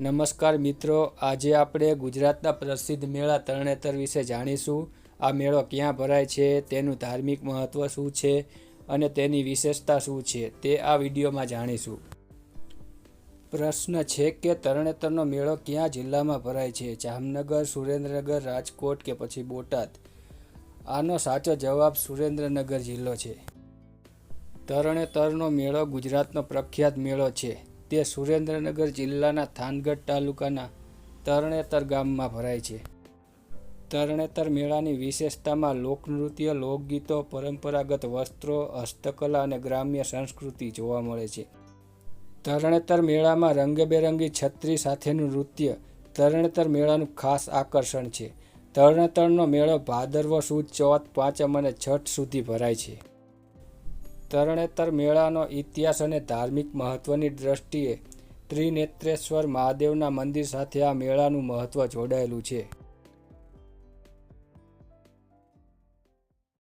નમસ્કાર મિત્રો, આજે આપણે ગુજરાતના પ્રસિદ્ધ મેળા તરણેતર વિશે જાણીશું. આ મેળો ક્યાં ભરાય છે, તેનું ધાર્મિક મહત્ત્વ શું છે અને તેની વિશેષતા શું છે તે આ વિડીયોમાં જાણીશું. પ્રશ્ન છે કે તરણેતરનો મેળો કયા જિલ્લામાં ભરાય છે? જામનગર, સુરેન્દ્રનગર, રાજકોટ કે પછી બોટાદ? આનો સાચો જવાબ સુરેન્દ્રનગર જિલ્લો છે. તરણેતરનો મેળો ગુજરાતનો પ્રખ્યાત મેળો છે. તે સુરેન્દ્રનગર જિલ્લાના થાનગઢ તાલુકાના તરણેતર ગામમાં ભરાય છે. તરણેતર મેળાની વિશેષતામાં લોકનૃત્ય, લોકગીતો, પરંપરાગત વસ્ત્રો, હસ્તકલા અને ગ્રામ્ય સંસ્કૃતિ જોવા મળે છે. તરણેતર મેળામાં રંગબેરંગી છત્રી સાથેનું નૃત્ય તરણેતર મેળાનું ખાસ આકર્ષણ છે. તરણેતરનો મેળો ભાદરવો સુદ ચોથ, પાંચમ અને છઠ સુધી ભરાય છે. તરણેતર મેળાનો ઇતિહાસ અને ધાર્મિક મહત્ત્વની દ્રષ્ટિએ ત્રિનેત્રેશ્વર મહાદેવના મંદિર સાથે આ મેળાનું મહત્ત્વ જોડાયેલું છે.